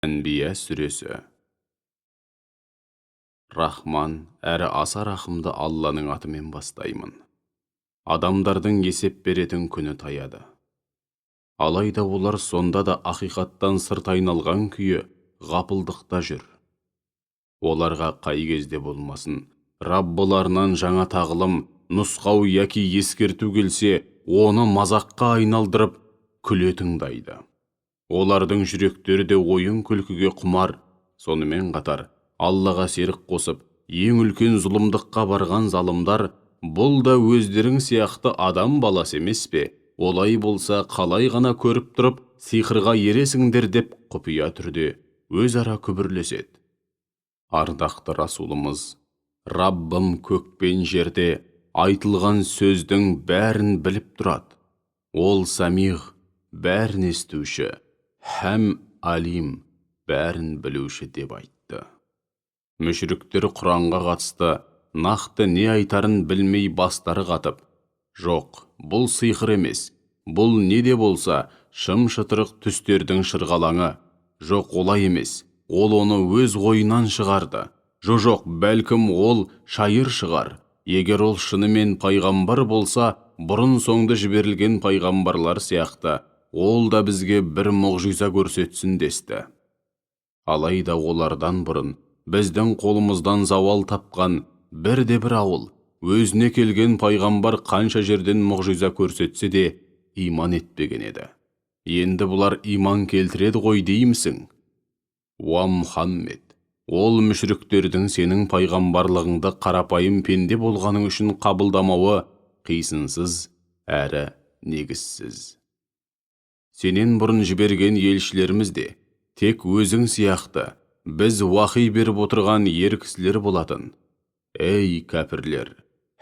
Әнбия сүресі. Рахман әрі аса рахымды Алланың атымен бастаймын. Адамдардың есеп беретін күні таяды. Алайда олар сонда да ақиқаттан сырт айналған күйі ғапылдықта жүр. Оларға қай кезде болмасын, Раббыларынан жаңа тағылым, нұсқау яки ескерту келсе, оны мазаққа айналдырып, күле тыңдайды. Олардың жүректері де ойын күлкіге құмар. Сонымен қатар, Аллаға серік қосып, ең үлкен зұлымдыққа барған залымдар, бұл да өздерің сияқты адам баласы емес пе? Олай болса, қалай ғана көріп тұрып, сиқырға ересіңдер деп құпия түрде өзара күбірлеседі. Ардақты Расулымыз, Раббым көк пен жерде айтылған сөздің бәрін біліп тұрады. Ол самиғ, бәрін естуші, һәм алим, бәрін білуші деп айтты. Мүшіріктер Құранға қатысты нақты не айтарын білмей бастары қатып, жоқ, бұл сиқыр емес, бұл не де болса шым-шытырық түстердің шырғалаңы, жоқ, олай емес, ол оны өз ойынан шығарды, жоқ, бәлкім ол шайыр шығар, егер ол шынымен пайғамбар болса, бұрын соңды жіберілген пайғамбарлар сияқты, ол да бізге бір мұғжиза көрсетсін десті. Алайда олардан бұрын біздің қолымыздан зауал тапқан бірде-бір ауыл, өзіне келген пайғамбар қанша жерден мұғжиза көрсетсе де иман етпеген еді. Енді бұлар иман келтіреді ғой деймісің? Уа Мұхаммед, ол мүшріктердің сенің пайғамбарлығыңды қарапайым пенде болғаның үшін қабылдамауы қисынсыз әрі негізсіз. Сенен бұрын жіберген елшілеріміз де тек өзің сияқты біз уахи беріп отырған ер кісілер болатын. Эй, кәпірлер,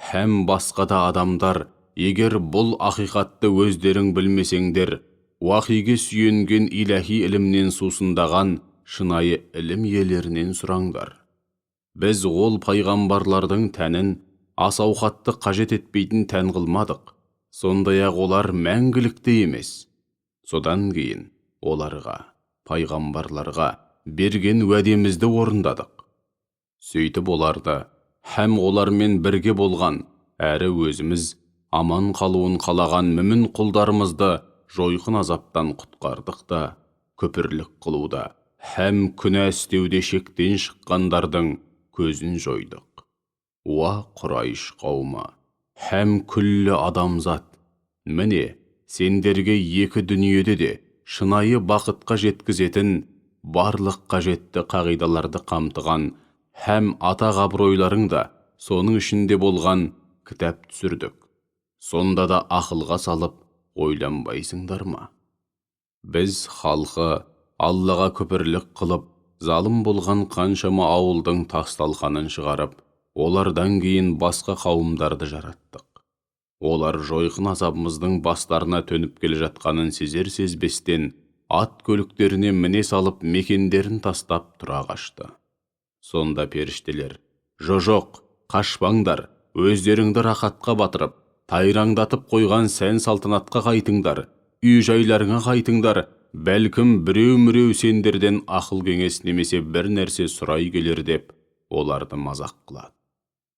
һәм басқа да адамдар, егер бұл ақиқатты өздерің білмесеңдер, уахиге сүйенген иләхи ілімнен сусындаған шынайы ілім иелерінен сұраңдар. Біз ол пайғамбарлардың тәнін ас-ауқатты қажет етпейтін тән қылмадық, сондай-ақ олар мәңгілікті емес. Содан кейін оларға, пайғамбарларға берген уәдемізді орындадық. Сөйтіп оларды, һәм олармен бірге болған, әрі өзіміз аман қалуын қалаған мүмін құлдарымызды жойқын азаптан құтқардық та, күпірлік қылуда, һәм күнә істеуде шектен шыққандардың көзін жойдық. Уа Құрайш қауымы, һәм күллі адамзат, міне, сендерге екі дүниеде де шынайы бақытқа жеткізетін, барлық қажетті қағидаларды қамтыған, һәм атақ-абыройларың да соның ішінде болған кітап түсірдік. Сонда да ақылға салып ойланбайсыңдар ма? Біз халқы Аллаға күпірлік қылып, залым болған қаншама ауылдың тас-талқанын шығарып, олардан кейін басқа қауымдарды жараттық. Олар жойқын азабымыздың бастарына төніп келе жатқанын сезер-сезбестен ат көліктеріне міне салып мекендерін тастап тұра қашты. Сонда періштелер, жоқ, қашпаңдар, өздеріңді рақатқа батырып, тайраңдатып қойған сән салтанатқа қайтыңдар, үй-жайларыңа қайтыңдар, бәлкім біреу-міреу сендерден ақыл кеңес немесе бір нәрсе сұрай келер деп оларды мазақ қылады.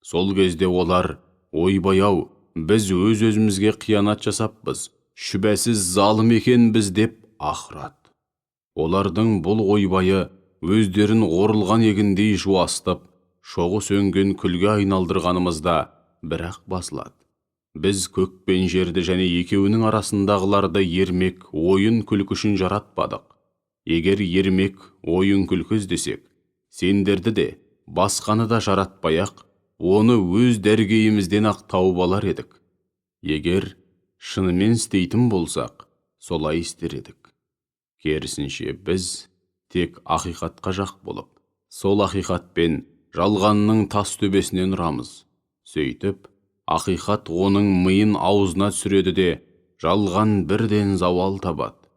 Сол кезде олар, ойбай-ау, біз өз-өзімізге қиянат жасаппыз, шүбәсіз залым екенбіз деп ақырады. Олардың бұл ойбайы өздерін орылған егіндей жуастып, шоғы сөнген күлге айналдырғанымызда бірақ басылады. Біз көк пен жерді және екеуінің арасындағыларды ермек, ойын күлкі үшін жаратпадық. Егер ермек, ойын күлкі іздесек, сендерді де, басқаны да жаратпай-ақ, оны өз дәргейімізден-ақ тауып алар едік. Егер шынымен істейтін болсақ, солай істер едік. Керісінше біз тек ақиқатқа жақ болып, сол ақиқатпен жалғанның тас төбесінен ұрамыз. Сөйтіп, ақиқат оның миын аузына түсіреді де, жалған бірден зауал табады.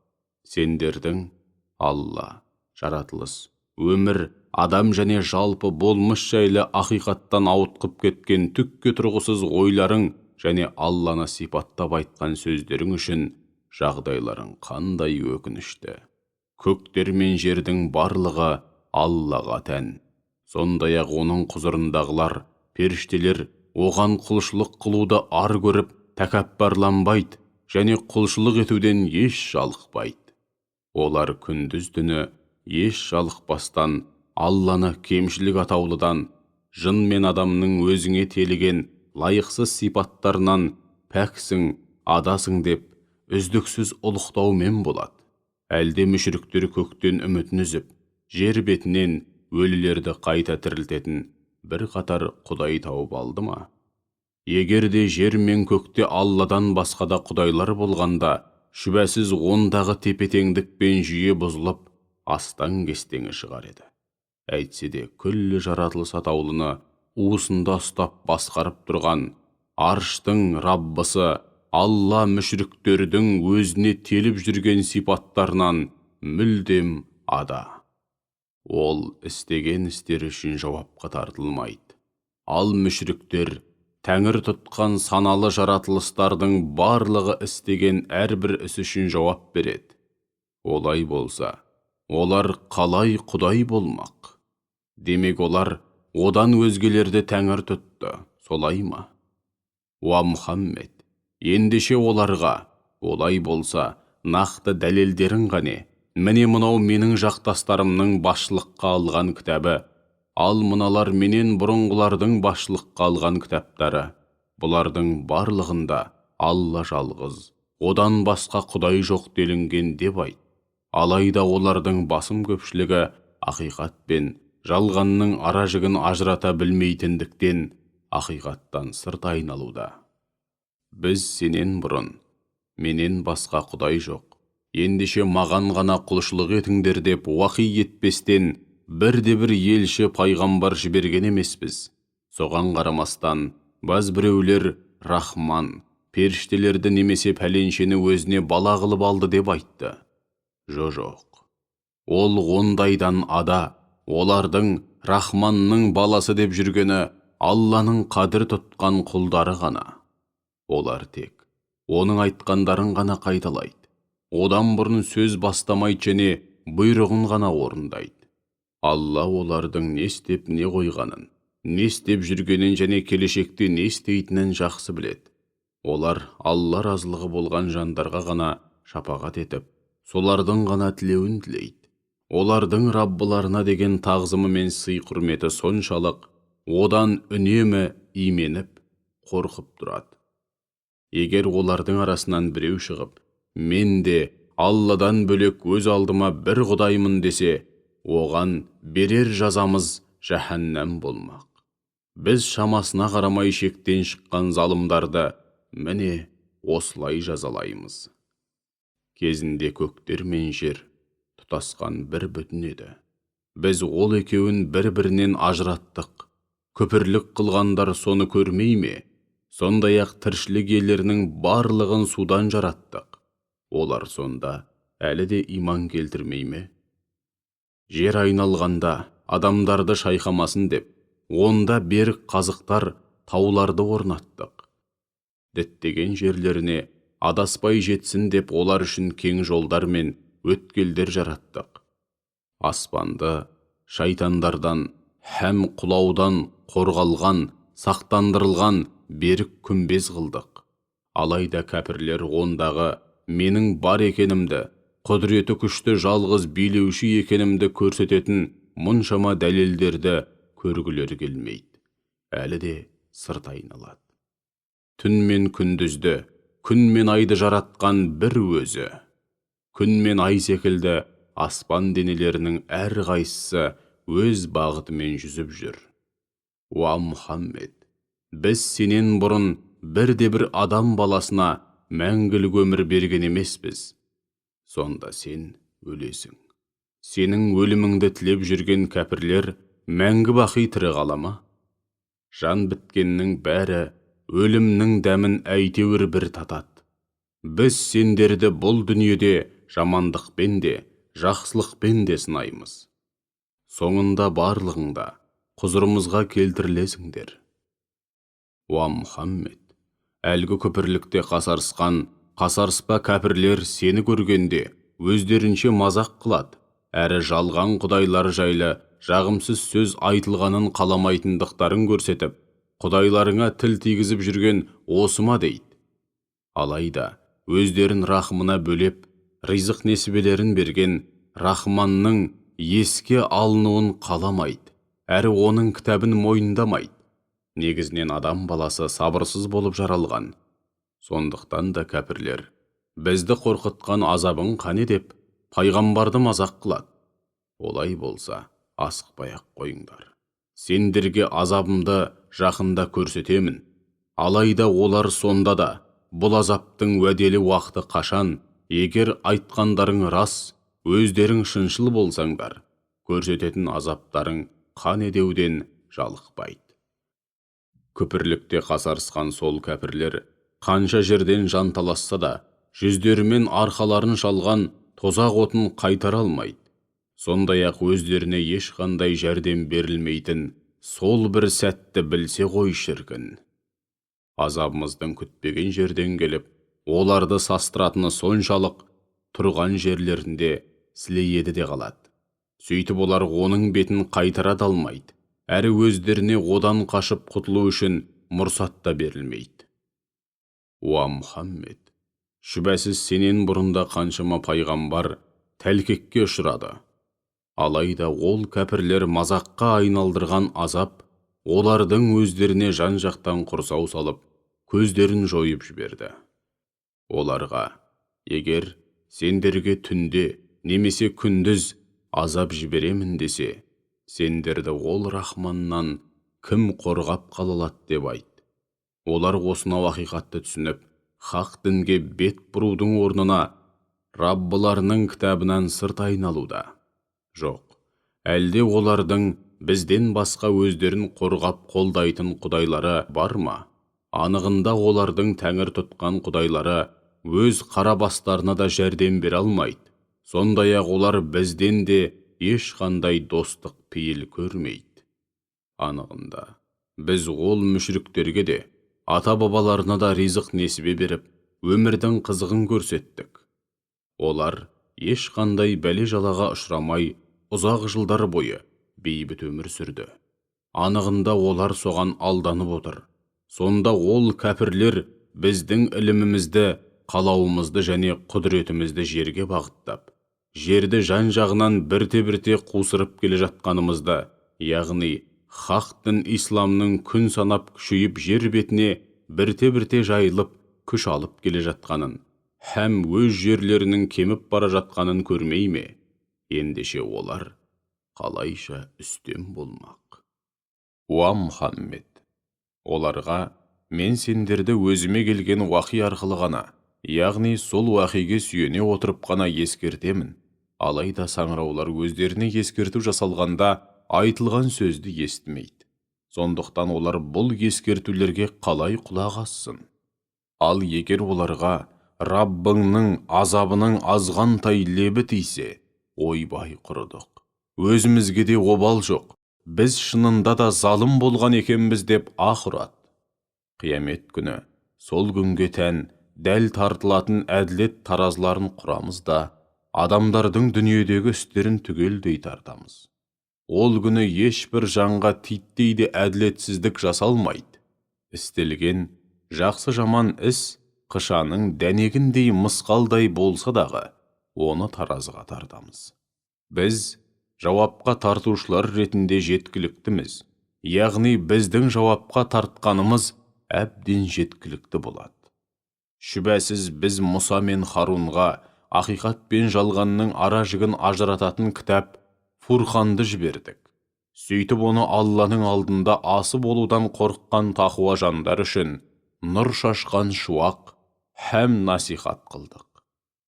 Сендердің Алла, жаратылыс, өмір, адам және жалпы болмыш жайлы ақиқаттан ауытқып кеткен түкке тұрғысыз ойларың және Алланы сипаттап айтқан сөздерің үшін жағдайларың қандай өкінішті. Көктер мен жердің барлығы Аллаға тән. Сондай-ақ оның құзырындағылар, періштелер оған құлшылық қылуды ар көріп, тәкаппарланбайды және құлшылық етуден еш жалықпайды. Олар күндіз түні еш жалықпастан Алланы кемшілік атаулыдан, жын мен адамның өзіңе теліген лайықсыз сипаттарынан пәксің, адасың деп үздіксіз ұлықтаумен болады. Әлде мүшіріктер көктен үмітін үзіп, жер бетінен өлілерді қайта тірілтетін бір қатар құдай тауып алды ма? Егер де жер мен көкте Алладан басқада құдайлар болғанда, шүбәсіз ондағы тепетеңдік пен жүйе бұзылып, астан кестеңі шығар еді. Әйтсе де күллі жаратылыс атаулыны уысында ұстап басқарып тұрған арштың Раббысы Алла мүшіріктердің өзіне теліп жүрген сипаттарынан мүлдем ада. Ол істеген істер үшін жауапқа тартылмайды. Ал мүшіріктер Тәңір тұтқан саналы жаратылыстардың барлығы істеген әрбір іс үшін жауап береді. Олай болса, олар қалай құдай болмақ? Демек олар одан өзгелерді Тәңір тұтты, солай ма? Уа Мұхаммед, ендеше оларға, олай болса, нақты дәлелдерін қане? Міне мынау менің жақтастарымның басшылыққа алған кітабы, ал мыналар менен бұрынғылардың басшылыққа алған кітаптары. Бұлардың барлығында Алла жалғыз, одан басқа құдай жоқ делінген деп айт. Алайда олардың басым көпшілігі ақиқат пен жалғанның ара-жігін ажырата білмейтіндіктен ақиқаттан сырт айналуда. Біз сенен бұрын, менен басқа құдай жоқ, ендеше маған ғана құлшылық етіңдер деп уақи етпестен бірде-бір елші пайғамбар жіберген емеспіз. Соған қарамастан, баз біреулер Рахман, періштелерді немесе пәленшені өзіне бала қылып алды деп айтты. Жоқ. Ол ондайдан ада, олардың Рахманның баласы деп жүргені Алланың қадір тұтқан құлдары ғана. Олар тек оның айтқандарын ғана қайталайды. Одан бұрын сөз бастамайды және бұйрығын ғана орындайды. Алла олардың не істеп не қойғанын, не істеп жүргенін және келешекте не істейтінін жақсы біледі. Олар Алла разылығы болған жандарға ғана шапағат етіп, солардың ғана тілеуін тілейді. Олардың Раббыларына деген тағзымы мен сый-құрметі соншалық, одан үнемі именіп, қорқып тұрады. Егер олардың арасынан біреу шығып, мен де Алладан бөлек өз алдыма бір құдаймын десе, оған берер жазамыз жаһаннам болмақ. Біз шамасына қарамай шектен шыққан залымдарды міне осылай жазалаймыз. Кезінде көктер мен жер тұтасқан бір бүтін еді. Біз ол екеуін бір-бірінен ажыраттық. Көпірлік қылғандар соны көрмей ме? Сондай-ақ тіршілік иелерінің барлығын судан жараттық. Олар сонда әлі де иман келтірмей ме? Жер айналғанда адамдарды шайқамасын деп, онда берік қазықтар, тауларды орнаттық. Діттеген жерлеріне адаспай жетсін деп олар үшін кең жолдар мен өткелдер жараттық. Аспанды шайтандардан һәм құлаудан қорғалған, сақтандырылған берік күмбез қылдық. Алайда кәпірлер ондағы менің бар екенімді, құдіреті күшті жалғыз билеуші екенімді көрсететін мұншама дәлелдерді көргілері келмейді. Әлі де сырт айналады. Түн мен күндізді, күн мен айды жаратқан бір өзі. Күн мен ай секілді аспан денелерінің әр қайсысы өз бағытымен жүзіп жүр. Уа Мұхаммед, біз сенен бұрын бірде-бір адам баласына мәңгілік өмір берген емеспіз. Сонда сен өлесің. Сенің өліміңді тілеп жүрген кәпірлер мәңгі бақи тірі қала ма? Жан біткеннің бәрі өлімнің дәмін әйтеуір бір татады. Біз сендерді бұл дүниеде жамандықпен де, жақсылықпен де сынаймыз. Соңында барлығыңда құзырымызға келтірілесіңдер. Уа Мұхаммед, әлгі көпірлікте қасарыспа кәпірлер сені көргенде, өздерінше мазақ қылады, әрі жалған құдайлар жайлы жағымсыз сөз айтылғанын қаламайтындықтарын көрсетіп, құдайларыңа тіл тигізіп жүрген осы ма дейді. Алайда, өздерін рахымына бөлеп, ризық несібелерін берген Рахманның еске алынуын қаламайды, әрі оның кітабын мойындамайды. Негізінен адам баласы сабырсыз болып жаралған. Сондықтан да кәпірлер, бізді қорқытқан азабың қане деп, пайғамбарды мазақ қылады. Олай болса, асықпай-ақ қойыңдар. Сендерге азабымды жақында көрсетемін. Алайда олар сонда да, бұл азаптың уәделі уақыты қашан, егер айтқандарың рас, өздерің шыншыл болсаңдар, көрсететін азаптарың қан едеуден жалықпайды. Күпірлікте қасарысқан сол кәпірлер, қанша жерден жанталасса да, жүздерімен арқаларын шалған тозақ отын қайтара алмайды. Сондай-ақ өздеріне ешқандай жәрдем берілмейтін сол бір сәтті білсе ғой шіркін. Азабымыздың күтпеген жерден келіп, оларды састыратыны соншалық, тұрған жерлерінде сілейеді де қалады. Сөйтіп олар оның бетін қайтара да алмайды, әрі өздеріне одан қашып құтылу үшін мұрсат та берілмейді. Уа Мұхаммед, шүбәсіз сенен бұрында қаншама пайғамбар тәлкекке ұшырады. Алайда ол кәпірлер мазаққа айналдырған азап, олардың өздеріне жан-жақтан құрсау салып, көздерін жойып жіберді. Оларға, егер сендерге түнде немесе күндіз азап жіберемін десе, сендерді ол Рахманнан кім қорғап қалалады деп айт. Олар осынау ақиқатты түсініп, хақ дінге бет бұрудың орнына Раббыларының кітабынан сырт айналуда. Жоқ, әлде олардың бізден басқа өздерін қорғап қолдайтын құдайлары бар ма? Анығында олардың тәңір тұтқан құдайлары өз қара бастарына да жәрдем бере алмайды. Сондай-ақ олар бізден де ешқандай достық пейіл көрмейді. Анығында, біз ол мүшриктерге де, ата-бабаларына да ризық несібе беріп, өмірдің қызығын көрсеттік. Олар ешқандай бәле-жалаға ұшырамай, ұзақ жылдар бойы бейбіт өмір сүрді. Анығында олар соған алданып отыр. Сонда ол кәпірлер біздің ілімімізді, қалауымызды және құдіретімізді жерге бағыттап, жерді жан-жағынан бірте-бірте қусырып келе жатқанымызды, яғни хақ дін исламның күн санап күшейіп жер бетіне бірте-бірте жайылып күш алып келе жатқанын, һәм өз жерлерінің кеміп бара жатқанын көрмей ме? Ендеше олар қалайша үстем болмақ. Уа Мұхаммед, оларға мен сендерді өзіме келген уахи арқылы ғана, яғни сол уахиге сүйене отырып қана ескертемін. Алайда саңыраулар өздеріне ескерту жасалғанда айтылған сөзді естімейді. Сондықтан олар бұл ескертулерге қалай құлақ ассын? Ал егер оларға Раббыңның азабының азғантай лебі тисе, ойбай құрыдық. Өзімізге де обал жоқ. Біз шынында да залым болған екенбіз деп аһ ұрады. Қиямет күні, сол күнге тән дәл тартылатын әділет таразыларын құрамыз да, адамдардың дүниедегі істерін түгелдей тартамыз. Ол күні ешбір жанға титтейді әділетсіздік жасалмайды. Істелген жақсы жаман іс қышаның дәнегіндей мысқалдай болса дағы, оны таразыға тартамыз. Біз жауапқа тартушылар ретінде жеткіліктіміз, яғни біздің жауапқа тартқанымыз әбден жеткілікті болады. Шүбәсіз біз Мұса мен Харунға ақиқат пен жалғанның ара жігін ажырататын кітап Фурқанды жібердік. Сөйтіп оны Алланың алдында асы болудан қорыққан тақуа жандар үшін нұр шашқан шуақ һәм насихат қылдық.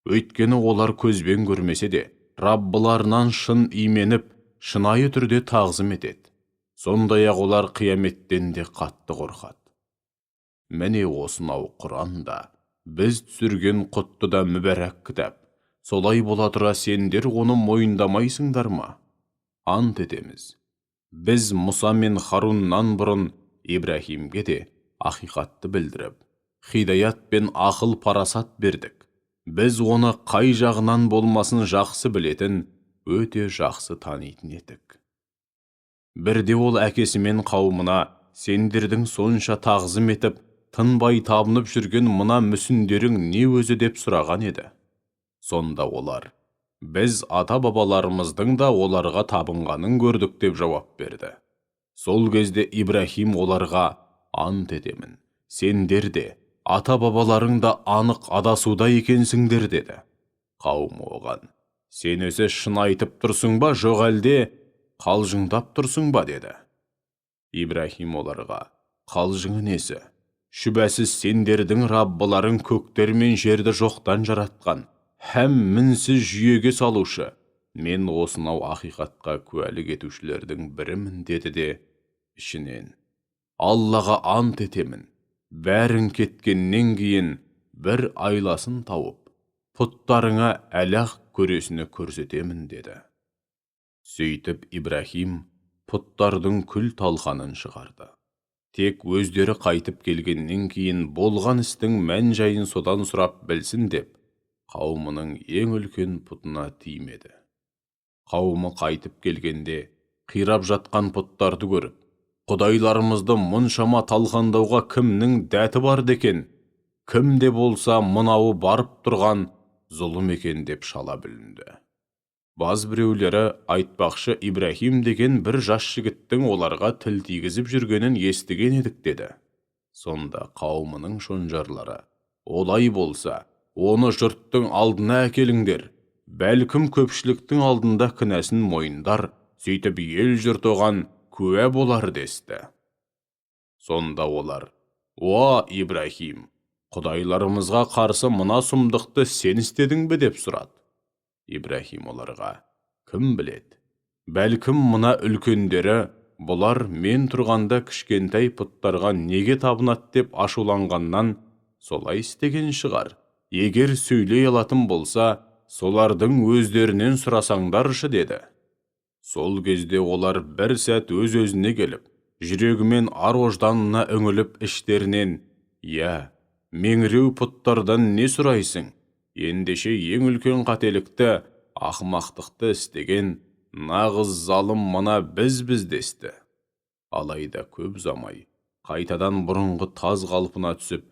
Өйткені олар көзбен көрмесе де, Раббыларынан шын именіп, шынайы түрде тағзым етеді. Сондай-ақ олар қияметтен де қатты қорқады. Міне осынау Құранда біз түсірген құтты да мүбәрәк кітап. Солай бола тұра сендер оны мойындамайсыңдар ма? Ант етеміз. Біз Мұса мен Харуннан бұрын Ибраһимге де ақиқатты білдіріп, хидаят пен ақыл парасат бердік. біз оны қай жағынан болмасын жақсы білетін, өте жақсы танитын едік. Бірде ол әкесі мен қауымына, сендердің сонша тағзым етіп, тынбай табынып жүрген мына мүсіндерің не өзі деп сұраған еді. Сонда олар, біз ата-бабаларымыздың да оларға табынғанын көрдік деп жауап берді. Сол кезде Ибрахим оларға, ант етемін, сендер де, ата-бабаларың да анық адасуда екенсіңдер деді. Қауым оған, сен өзі шын айтып тұрсың ба, жоқ әлде қалжыңдап тұрсың ба деді. Ибрахим оларға, қалжыңы несі? Шүбәсіз сендердің раббыларың көктер мен жерді жоқтан жаратқан, һәм мінсіз жүйеге салушы. Мен осынау ақиқатқа куәлік етушілердің бірімін деді де, ішінен, Аллаға ант етемін, бәрін кеткеннен кейін бір айласын тауып, пұттарыңа әлақ көресіні көрсетемін деді. Сөйтіп Ибрахим пұттардың күл талқанын шығарды. Тек өздері қайтып келгеннен кейін болған істің мән жайын содан сұрап білсін деп, қауымының ең үлкен пұтына тимеді. Қауымы қайтып келгенде, қирап жатқан пұттарды көріп, құдайларымызды мұншама талқандауға кімнің дәті бар декен, кім де болса мынауы барып тұрған зұлым екен деп шала бүлінді. Баз біреулері айтпақшы Ибрахим деген бір жас жігіттің оларға тіл тигізіп жүргенін естіген едік деді. Сонда қауымының шонжарлары, олай болса, оны жұрттың алдына әкеліңдер, бәлкім көпшіліктің алдында кінәсін мойындар, сөйтіп ел жұрт оған куә болар десті. Сонда олар, «О, Ибрахим, құдайларымызға қарсы мына сұмдықты сен істедің бе?» деп сұрады. Ибрахим оларға, «Кім біледі? Бәлкім мына үлкендері, бұлар мен тұрғанда кішкентай пұттарға неге табынады деп ашуланғаннан солай істеген шығар. Егер сөйлей алатын болса, солардың өздерінен сұрасаңдаршы» деді. Сол кезде олар бір сәт өз-өзіне келіп, жүрегімен ар-ожданына үңіліп іштерінен, «Я, меңіреу пұттардан не сұрайсың? Ендеше ең үлкен қателікті, ақымақтықты істеген нағыз залым мына біз десті. Алайда көп ұзамай, қайтадан бұрынғы таз қалпына түсіп,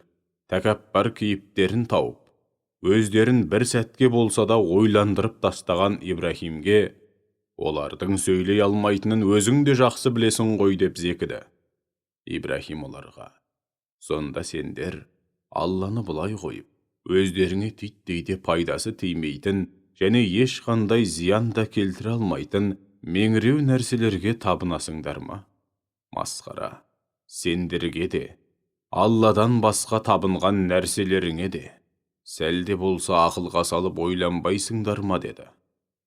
тәкаппар кейіптерін тауып, өздерін бір сәтке болса да ойландырып тастаған Ибрахимге, олардың сөйлей алмайтынын өзің де жақсы білесің ғой деп зекіді. Ибрахим оларға, сонда сендер Алланы бұлай қойып, өздеріңе титтейде пайдасы тимейтін және ешқандай зиян да келтіре алмайтын меңіреу нәрселерге табынасыңдар ма? Масқара, сендерге де, Алладан басқа табынған нәрселеріңе де, сәлде болса ақылға салып ойланбайсыңдар ма деді.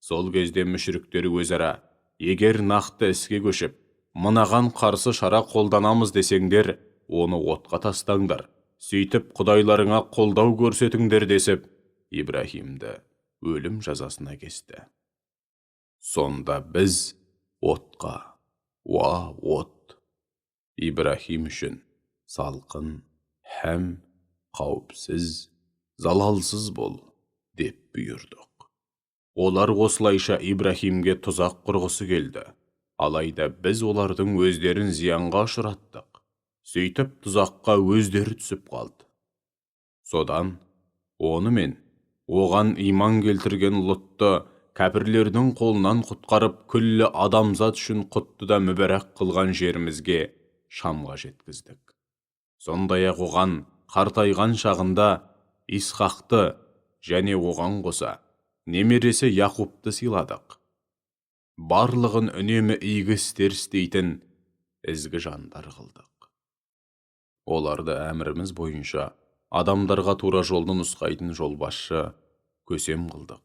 Сол кезде мүшіріктері өзара, егер нақты іске көшіп, мынаған қарсы шара қолданамыз десеңдер, оны отқа тастаңдар, сөйтіп құдайларыңа қолдау көрсетіңдер десіп, Ибрахимді өлім жазасына кесті. Сонда біз отқа, уа от, Ибрахим үшін салқын, һәм қауіпсіз, залалсыз бол деп бұйырдық. Олар осылайша Ибрахимге тұзақ құрғысы келді. Алайда біз олардың өздерін зиянға ұшыраттық. Сөйтіп тұзаққа өздері түсіп қалды. Содан оны мен оған иман келтірген Лотты кәпірлердің қолынан құтқарып, күллі адамзат үшін құтты да мүбәрәк қылған жерімізге, Шамға жеткіздік. Сондай-ақ оған қартайған шағында Исхақты және оған қоса немересі Яқупты сыйладық. Барлығын үнемі игі істер істейтін ізгі жандар қылдық. Оларды әміріміз бойынша адамдарға тура жолды нұсқайтын жолбасшы, көсем қылдық.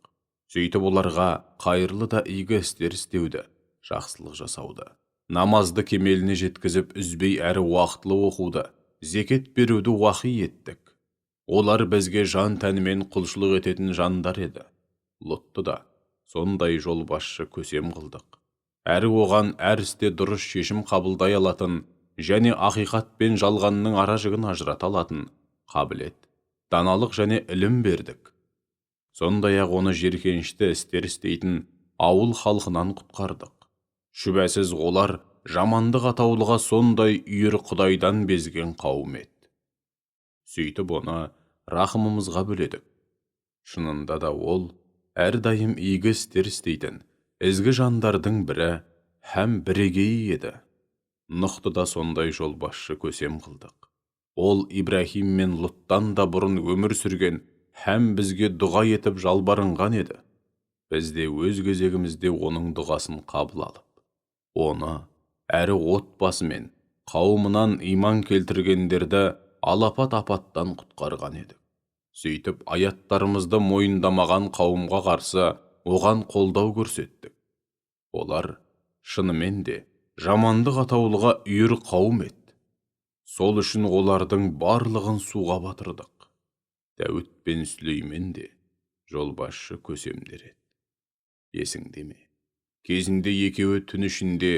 Сөйтіп оларға қайырлы да игі істер істеуді, жақсылық жасауды, намазды кемеліне жеткізіп үзбей әрі уақытлы оқуды, зекет беруді уақи еттік. Олар бізге жан тәнімен құлшылық ететін жандар еді. Лотты да сондай жолбасшы көсем қылдық. Әрі оған әр істе дұрыс шешім қабылдай алатын және ақиқат пен жалғанның ара жігін ажырата алатын қабілет, даналық және ілім бердік. Сондай-ақ оны жеркенішті істер істейтін ауыл халқынан құтқардық. Шүбәсіз олар жамандық атаулыға сондай үйір Құдайдан безген қауым еді. Сөйтіп оны рахымымызға бөледік. Шынында да ол әрдайым игі істер істейтін ізгі жандардың бірі һәм бірегейі еді. Нұхты да сондай жолбасшы көсем қылдық. Ол Ибраһим мен Лұттан да бұрын өмір сүрген һәм бізге дұға етіп жалбарынған еді. Біз де өз кезегімізде оның дұғасын қабыл алып, оны әрі отбасы мен қауымынан иман келтіргендерді алапат апаттан құтқарған едік. Сөйтіп аяттарымызды мойындамаған қауымға қарсы оған қолдау көрсеттік. Олар шынымен де жамандық атаулыға үйір қауым еді. Сол үшін олардың барлығын суға батырдық. Дәуіт пен Сүлеймен де жолбасшы көсемдер еді. Есіңде ме? Кезінде екеуі түн ішінде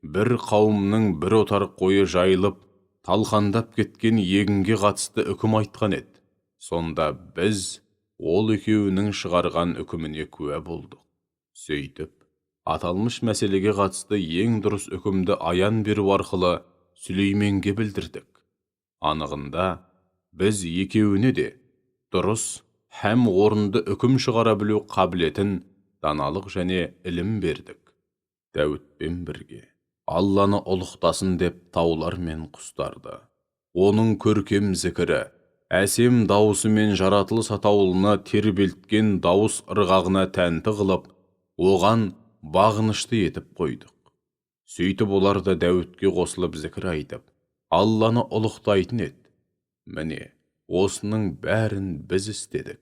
бір қауымның бір отар қойы жайылып, талқандап кеткен егінге қатысты үкім айтқан еді. Сонда біз ол екеуінің шығарған үкіміне куә болдық. Сөйтіп, аталмыш мәселеге қатысты ең дұрыс үкімді аян беру арқылы Сүлейменге білдірдік. Анығында, біз екеуіне де дұрыс һәм орынды үкім шығара білу қабілетін, даналық және ілім бердік. Дәуітпен бірге Алланы ұлықтасын деп таулар мен құстарды, оның көркем зікірі, әсем дауысы мен жаратылыс атаулына тербелткен дауыс ырғағына тәнті қылып, оған бағынышты етіп қойдық. Сөйтіп олар да Дәуітке қосылып зікір айтып, Алланы ұлықтайтын еді. Міне, осының бәрін біз істедік.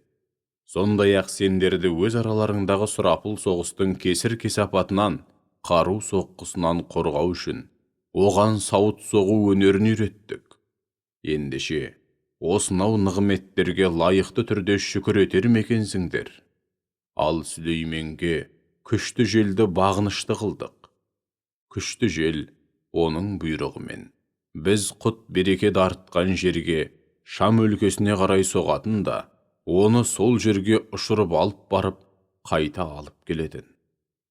Сондай-ақ сендерді өз араларыңдағы сұрапыл соғыстың кесір-кесапатынан, қару соққысынан қорғау үшін оған сауыт соғу өнерін үйреттік. Ендеше, осынау нығметтерге лайықты түрде шүкір етер мекенсіңдер. Ал Сүлейменге күшті желді бағынышты қылдық. Күшті жел оның бұйрығымен біз құт береке артқан жерге, Шам өлкесіне қарай соғатын да, оны сол жерге ұшырып алып барып, қайта алып келетін.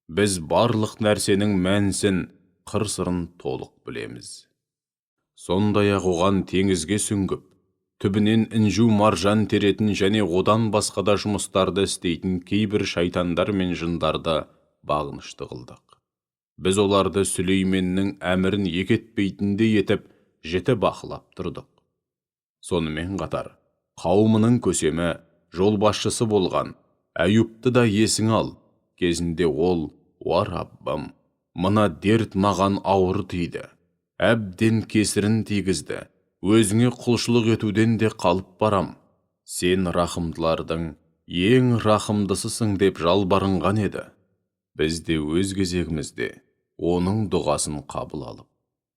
Біз барлық нәрсенің мәнісін, қыр-сырын толық білеміз. Сондай-ақ оған теңізге сүңгіп, түбінен інжу маржан теретін және одан басқа да жұмыстарды істейтін кейбір шайтандар мен жындарды бағынышты қылдық. Біз оларды Сүлейменнің әмірін екетпейтіндей етіп, жіті бақылап тұрдық. Сонымен қатар, қауымының көсемі, жолбасшысы болған Әюпті да есің ал. Кезінде ол, «Уа Раббым, мына дерт маған ауыр тиді, әбден кесірін тигізді, өзіңе құлшылық етуден де қалып барам. Сен рахымдылардың ең рахымдысысың» деп жалбарынған еді. Біз де өз кезегімізде оның дұғасын қабыл алып,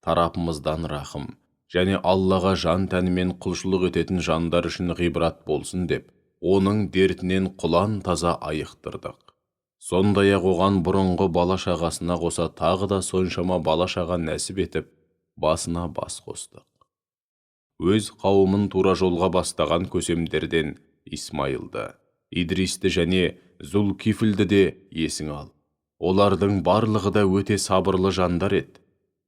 тарапымыздан рахым және Аллаға жан тәнімен құлшылық ететін жандар үшін ғибрат болсын деп, оның дертінен құлан таза айықтырдық. Сондай-ақ оған бұрынғы бала-шағасына қоса тағы да соншама бала-шаға нәсіп етіп, басына бас қостық. Өз қауымын тура жолға бастаған көсемдерден Исмайылды, Идристі және Зулкифілді де есің ал. Олардың барлығы да өте сабырлы жандар еді.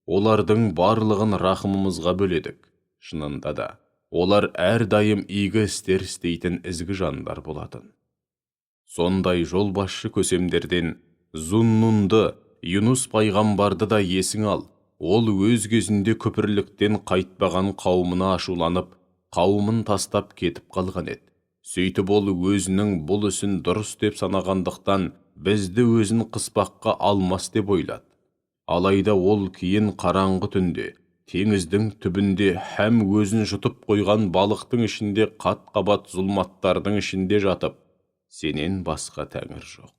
Олардың барлығын рахымымызға бөледік. Шынында да, олар әрдайым игі істер істейтін ізгі жандар болатын. Сондай жолбасшы көсемдерден Зуннунды, Юнус пайғамбарды да есің ал. Ол өз кезінде күпірліктен қайтпаған қауымына ашуланып, қауымын тастап кетіп қалған еді. Сөйтіп ол өзінің бұл ісін дұрыс деп санағандықтан, бізді өзін қыспаққа алмас деп ойлады. Алайда ол кейін қараңғы түнде, теңіздің түбінде һәм өзін жұтып қойған балықтың ішінде қат-қабат зұлматтардың ішінде жатып, сенен басқа тәңір жоқ.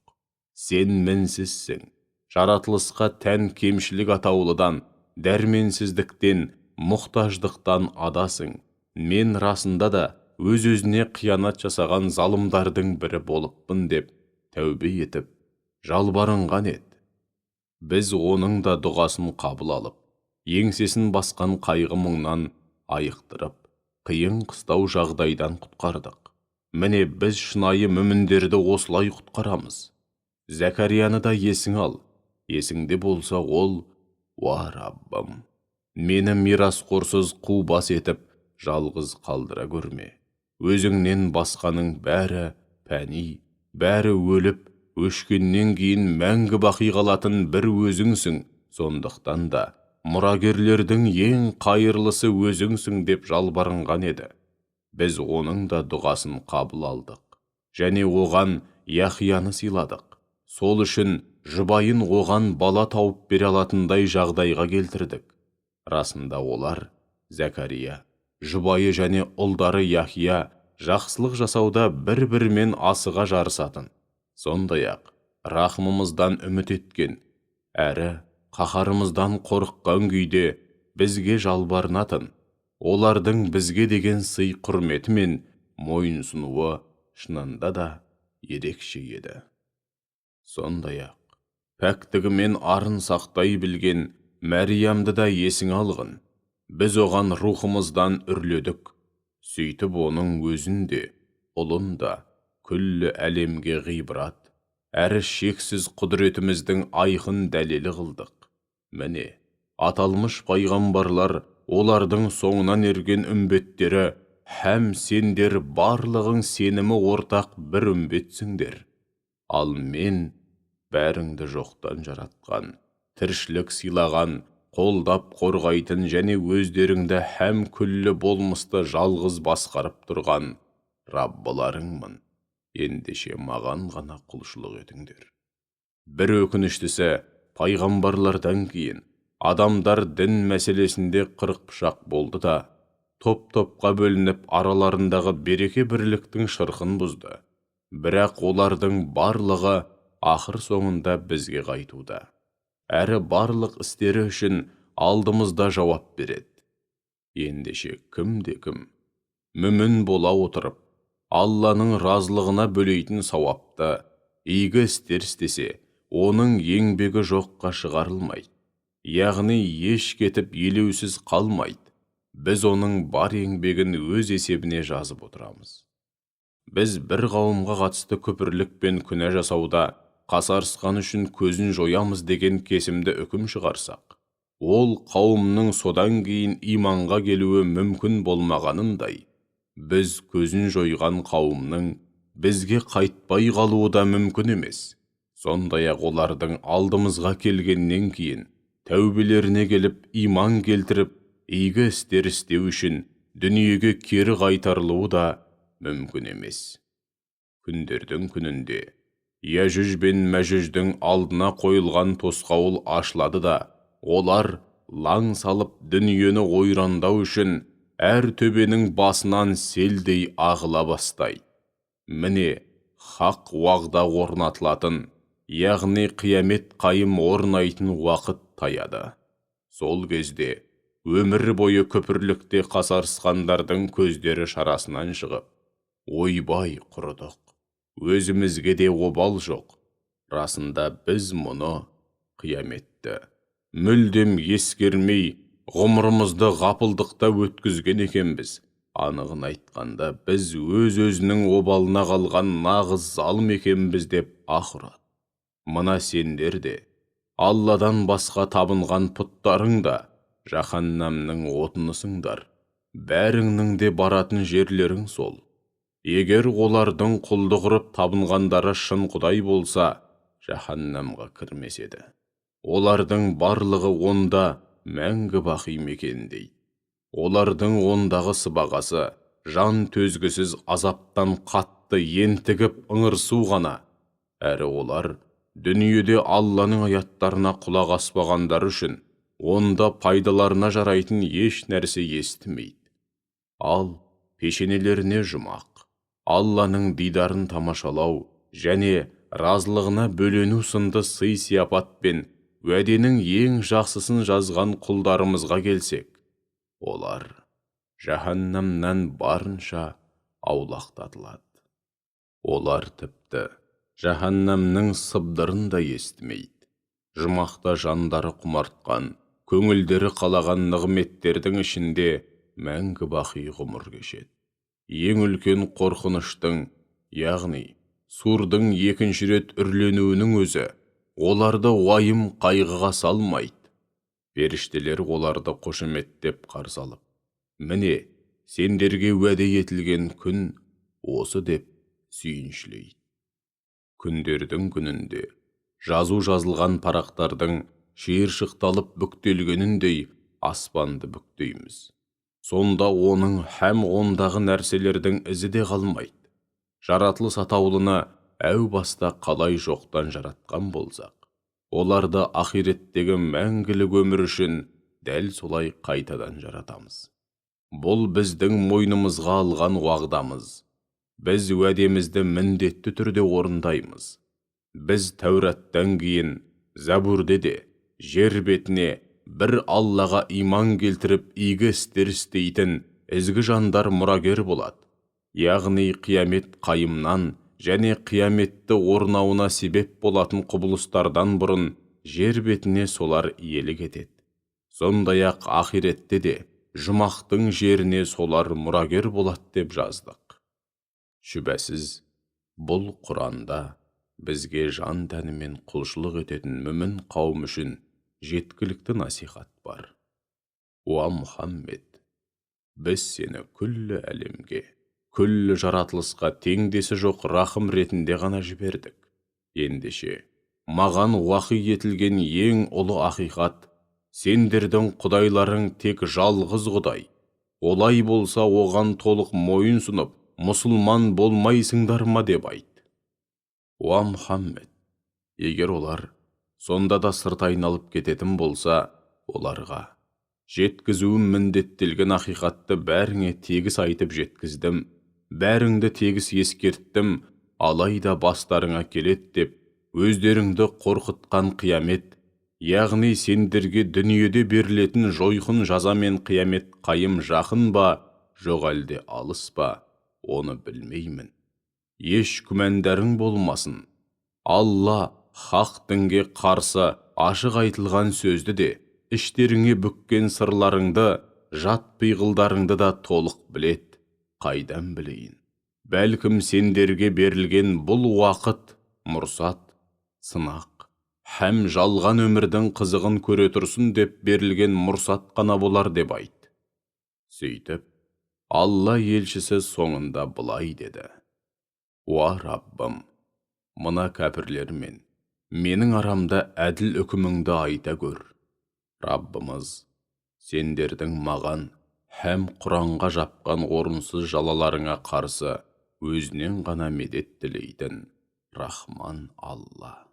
Сен мінсізсің, жаратылысқа тән кемшілік атаулыдан, дәрменсіздіктен, мұқтаждықтан адасың. Мен расында да өз-өзіне қиянат жасаған залымдардың бірі болыппын деп тәубе етіп, жалбарынған еді. Біз оның да дұғасын қабыл алып, еңсесін басқан қайғы мұңнан айықтырып, қиын қыстау жағдайдан құтқардық. Міне біз шынайы мүміндерді осылай құтқарамыз. Зәкәрияны да есің ал. Есіңде болса ол, уа Раббым, мені мирасқорсыз қу бас етіп, жалғыз қалдыра көрме. Өзіңнен басқаның бәрі пәни, бәрі өліп, өшкеннен кейін мәңгі бақи қалатын бір өзіңсің. Сондықтан да мұрагерлердің ең қайырлысы өзіңсің деп жалбарынған еді. Біз оның да дұғасын қабыл алдық. Және оған Яхияны сыйладық. Сол үшін жұбайын оған бала тауып бере алатындай жағдайға келтірдік. Расында олар, Зәкәрия, жұбайы және ұлдары Яхия, жақсылық жасауда бір-бірімен асыға жарысатын. Сондай-ақ рахымымыздан үміт еткен, әрі қаһарымыздан қорыққан күйде бізге жалбарынатын, олардың бізге деген сый құрметі мен мойынсұнуы шынында да ерекше еді. Сондай-ақ пәктігі мен арын сақтай білген Мәриямды да есің алғын. Біз оған рухымыздан үрледік. Сөйтіп оның өзін де, ұлын да күллі әлемге ғибрат, әрі шексіз құдіретіміздің айқын дәлелі қылдық. Міне, аталмыш пайғамбарлар, олардың соңынан ерген үмбеттері, һәм сендер барлығың сенімі ортақ бір үмбетсіңдер. Ал мен бәріңді жоқтан жаратқан, тіршілік сыйлаған, қолдап қорғайтын және өздеріңді һәм күллі болмысты жалғыз басқарып тұрған Раббыларыңмын. Ендеше маған ғана құлшылық етіңдер. Бір өкініштісі, пайғамбарлардан кейін адамдар дін мәселесінде қырық пышақ болды да, топ-топқа бөлініп араларындағы береке бірліктің шырқын бұзды. Бірақ олардың барлығы ақыр соңында бізге қайтуда. Әрі барлық істері үшін алдымызда жауап береді. Ендеше кім-де-кім мүмін бола отырып, Алланың разылығына бөлейтін сауапты, игі істер істесе, оның еңбегі жоққа шығарылмайды. Яғни еш кетіп елеусіз қалмайды. Біз оның бар еңбегін өз есебіне жазып отырамыз. Біз бір қауымға қатысты күпірлік пен күнә жасауда қасарысқан үшін көзін жоямыз деген кесімді үкім шығарсақ, ол қауымның содан кейін иманға келуі мүмкін болмағанындай, біз көзін жойған қауымның бізге қайтпай қалуы да мүмкін емес. Сондай-ақ олардың алдымызға келгеннен кейін тәубелеріне келіп иман келтіріп, игі істер істеу үшін дүниеге кері қайтарылуы да мүмкін емес. Күндердің күнінде Яжүж бен Мәжүждің алдына қойылған тосқауыл ашылады да, олар лаң салып дүниені ойрандау үшін әр төбенің басынан селдей ағыла бастайды. Міне, хақ уағда орнатылатын, яғни қиямет қайым орнайтын уақыт таяды. Сол кезде өмір бойы күпірлікте қасарысқандардың көздері шарасынан шығып, ойбай құрыдық, өзімізге де обал жоқ. Расында біз мұны, қияметті, мүлдем ескермей, ғұмырымызды ғапылдықта өткізген екенбіз. Анығын айтқанда, біз өз-өзінің обалына қалған нағыз залым екенбіз деп ақырады. Мына сендер де, Алладан басқа табынған пұттарың да, жаһаннамның отынысыңдар. Бәріңнің де баратын жерлерің сол. Егер олардың құлдық ұрып табынғандары шын құдай болса, жаһаннамға кірмес еді. Олардың барлығы онда мәңгі бақи мекендейді. Олардың ондағы сыбағасы жан төзгісіз азаптан қатты ентігіп ыңырсу ғана. Әрі олар дүниеде Алланың аяттарына құлақ аспағандар үшін онда пайдаларына жарайтын еш нәрсе естімейді. Ал пешенелеріне жұмақ, Алланың дидарын тамашалау және разылығына бөлену сынды сый-сияпатпен уәденің ең жақсысын жазған құлдарымызға келсек, олар жаһаннамнан барынша аулақтатылады. Олар тіпті жаһаннамның сыбдырын да естімейді. Жұмақта жандары құмартқан, көңілдері қалаған нығметтердің ішінде мәңгі бақи ғұмыр кешеді. ең үлкен қорқыныштың, яғни сурдың екінші рет үрленуінің өзі оларды уайым қайғыға салмайды. Періштелер оларды қошеметтеп қарсы алып, міне, сендерге уәде етілген күн осы деп сүйіншілейді. Күндердің күнінде жазу жазылған парақтардың шиыршықталып бүктелгеніндей аспанды бүктейміз. Сонда оның һәм ондағы нәрселердің ізі де қалмайды. Жаратылыс атаулыны әу баста қалай жоқтан жаратқан болсақ, оларды ақиреттегі мәңгілік өмір үшін дәл солай қайтадан жаратамыз. Бұл біздің мойнымызға алған уағдамыз. Біз уәдемізді міндетті түрде орындаймыз. Біз Тәураттан кейін Забурде де жер бетіне бір Аллаға иман келтіріп игі істер істейтін ізгі жандар мұрагер болады. Яғни қиямет қайымнан және қияметті орнауына себеп болатын құбылыстардан бұрын жер бетіне солар иелік етеді. Сондай-ақ ақиретте де жұмақтың жеріне солар мұрагер болады деп жаздық. Шүбәсіз, бұл Құранда бізге жан тәнімен құлшылық ететін мүмін қауым үшін жеткілікті насихат бар. Уа Мұхаммед, біз сені күллі әлемге, күллі жаратылысқа теңдесі жоқ рахым ретінде ғана жібердік. Ендеше, маған уахи етілген ең ұлы ақиқат, сендердің құдайларың тек жалғыз Құдай. Олай болса оған толық мойын сұнып, мұсылман болмайсыңдар ма деп айт. Уа Мұхаммед, егер олар сонда да сырт айналып кететін болса, оларға жеткізуім міндеттелген ақиқатты бәріңе тегіс айтып жеткіздім, бәріңді тегіс ескерттім, алайда бастарыңа келет деп, өздеріңді қорқытқан қиямет, яғни сендерге дүниеде берілетін жойқын жаза мен қиямет қайым жақын ба, жоқ әлде алыс па, оны білмеймін. Еш күмәндарың болмасын. Алла хақ дінге қарсы ашық айтылған сөзді де, іштеріңе бүккен сырларыңды, жат пиғылдарыңды да толық білет. Қайдан білейін? Бәлкім сендерге берілген бұл уақыт, мұрсат, сынақ, һәм жалған өмірдің қызығын көре тұрсын деп берілген мұрсат қана болар деп айт. Сөйтіп, Алла елшісі соңында былай деді. Уа Раббым, мына кәпірлермен менің арамда әділ үкіміңді айта көр. Раббымыз, сендердің маған һәм Құранға жапқан орынсыз жалаларыңа қарсы өзінен ғана медет тілейтін Рахман Алла.